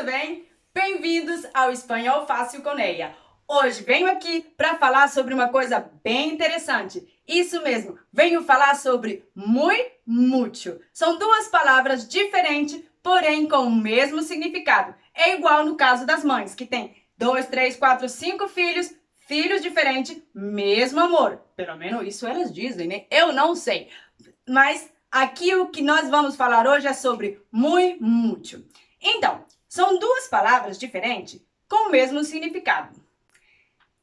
bem? Bem-vindos ao Espanhol Fácil com Neia. Hoje venho aqui para falar sobre uma coisa bem interessante. Isso mesmo, venho falar sobre muy, mucho. São duas palavras diferentes, porém com o mesmo significado. É igual no caso das mães, que tem 2, 3, 4, 5 filhos, filhos diferentes, mesmo amor. Pelo menos isso elas dizem, né? Eu não sei. Mas aqui o que nós vamos falar hoje é sobre muy, mucho. Então, são duas palavras diferentes com o mesmo significado.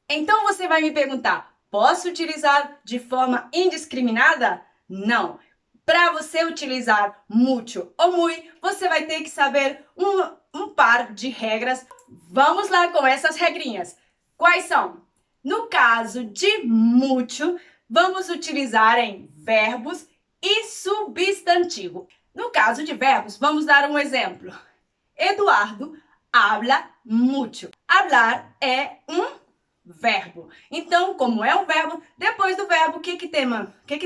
Então você vai me perguntar, posso utilizar de forma indiscriminada? Não. Para você utilizar mucho ou muy, você vai ter que saber um par de regras. Vamos lá com essas regrinhas. Quais são? No caso de mucho, vamos utilizar em verbos e substantivo. No caso de verbos, vamos dar um exemplo. Eduardo habla mucho. Hablar é um verbo. Então, como é um verbo, depois do verbo, o que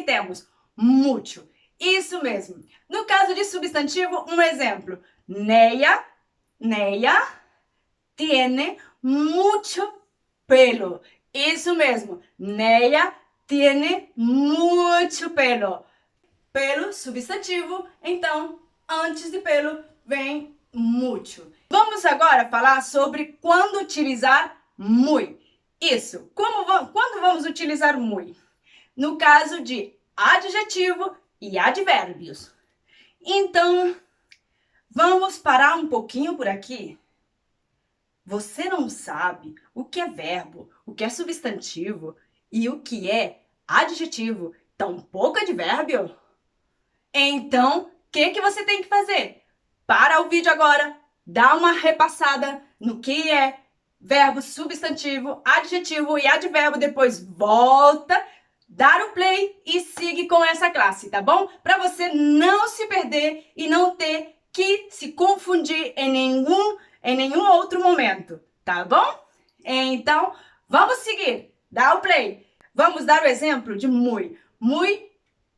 temos? Mucho. Isso mesmo. No caso de substantivo, um exemplo. Neia tiene mucho pelo. Isso mesmo. Neia tiene mucho pelo. Pelo, substantivo. Então, antes de pelo, vem mucho. Vamos agora falar sobre quando utilizar muy. Isso. Quando vamos utilizar muy? No caso de adjetivo e advérbios. Então, vamos parar um pouquinho por aqui. Você não sabe o que é verbo, o que é substantivo e o que é adjetivo, tampouco advérbio? Então, o que você tem que fazer? Para o vídeo agora, dá uma repassada no que é verbo, substantivo, adjetivo e advérbio, depois volta, dar o play e siga com essa classe, tá bom? Para você não se perder e não ter que se confundir em nenhum outro momento, tá bom? Então, vamos seguir, dá o play. Vamos dar o exemplo de muy. Muy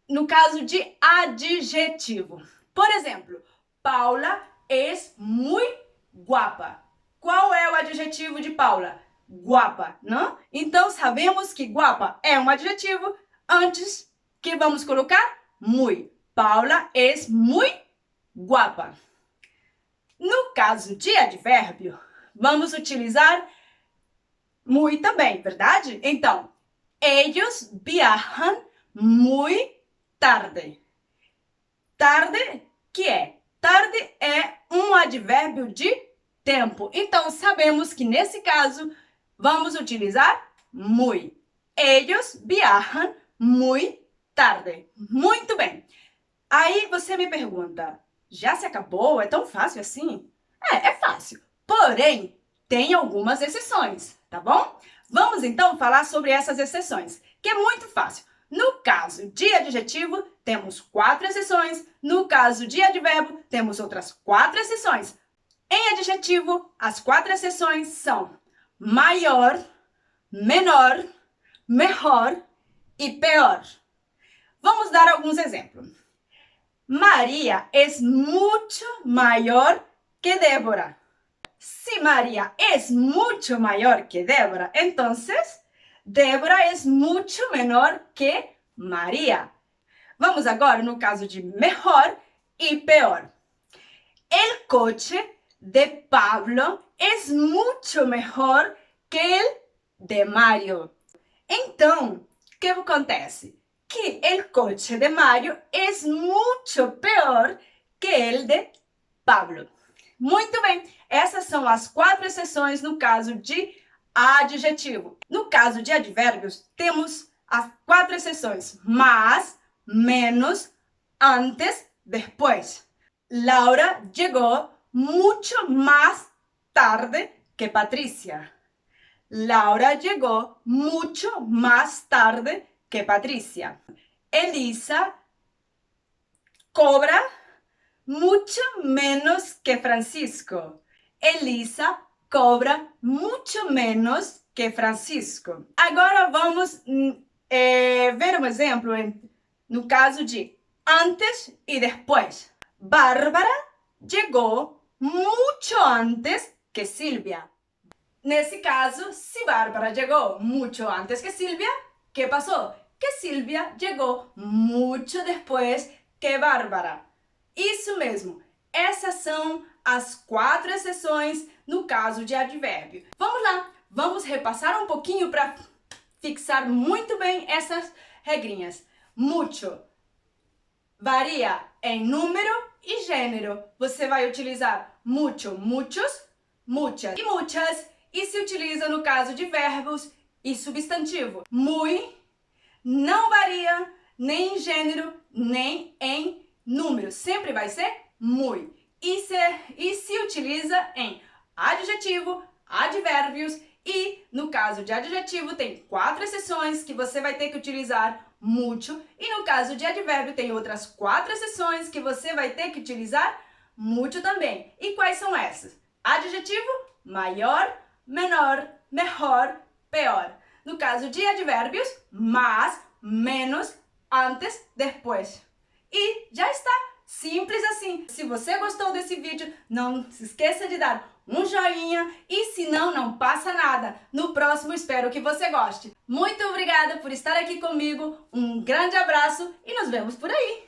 no caso de adjetivo. Por exemplo, Paula es muy guapa. Qual é o adjetivo de Paula? Guapa, não? Então, sabemos que guapa é um adjetivo. Antes, que vamos colocar? Muy. Paula es muy guapa. No caso de advérbio, vamos utilizar muy também, verdade? Então, ellos viajan muy tarde. Tarde, que é? Tarde é um advérbio de tempo. Então, sabemos que nesse caso, vamos utilizar muy. Ellos viajan muy tarde. Muito bem. Aí você me pergunta, já se acabou? É tão fácil assim? É fácil. Porém, tem algumas exceções, tá bom? Vamos então falar sobre essas exceções, que é muito fácil. No caso de adjetivo, temos 4 exceções. No caso de advérbio, temos outras 4 exceções. Em adjetivo, as 4 exceções são maior, menor, mejor e peor. Vamos dar alguns exemplos. María es mucho mayor que Débora. Si María es mucho mayor que Débora, entonces Débora es mucho menor que María. Vamos agora no caso de mejor e peor. El coche de Pablo es mucho mejor que el de Mario. Então, o que acontece? Que el coche de Mario es mucho peor que el de Pablo. Muito bem, essas são as 4 exceções no caso de adjetivo. No caso de advérbios, temos as 4 exceções: más, menos, antes, después. Laura llegó mucho más tarde que Patricia. Laura llegó mucho más tarde que Patricia. Elisa cobra mucho menos que Francisco. Elisa cobra mucho menos que Francisco. Agora vamos ver um exemplo no caso de antes e depois. Bárbara llegó mucho antes que Silvia. Nesse caso, se Bárbara chegou mucho antes que Silvia, ¿qué pasó? Que Silvia chegou mucho después que Bárbara. Isso mesmo. Essas são as 4 exceções no caso de advérbio. Vamos lá, vamos repassar um pouquinho para fixar muito bem essas regrinhas. Mucho varia em número e gênero. Você vai utilizar mucho, muchos, muchas e muchas, e se utiliza no caso de verbos e substantivo. Muy não varia nem em gênero, nem em número. Sempre vai ser muy. E se utiliza em adjetivo, advérbios e, no caso de adjetivo, tem 4 exceções que você vai ter que utilizar mucho. E no caso de advérbio, tem outras 4 exceções que você vai ter que utilizar mucho também. E quais são essas? Adjetivo, maior, menor, mejor, peor. No caso de advérbios, más, menos, antes, después. E já está! Simples assim. Se você gostou desse vídeo, não se esqueça de dar um joinha e se não, não passa nada. No próximo espero que você goste. Muito obrigada por estar aqui comigo, um grande abraço e nos vemos por aí!